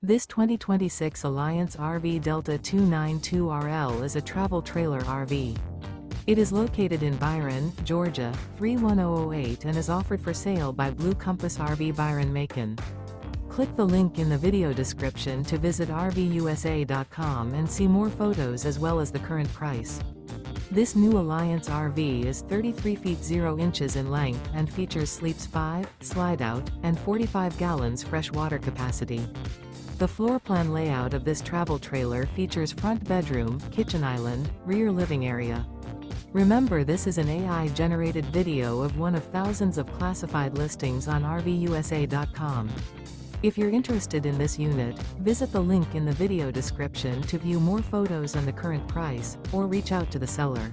This 2026 Alliance RV Delta 292RL is a travel trailer RV. It is located in Byron, Georgia, 31008 and is offered for sale by Blue Compass RV Byron-Macon. Click the link in the video description to visit RVUSA.com and see more photos as well as the current price. This new Alliance RV is 33 feet 0 inches in length and features sleeps 5, slide-out, and 45 gallons fresh water capacity. The floor plan layout of this travel trailer features front bedroom, kitchen island, rear living area. Remember, this is an AI-generated video of one of thousands of classified listings on RVUSA.com. If you're interested in this unit, visit the link in the video description to view more photos and the current price, or reach out to the seller.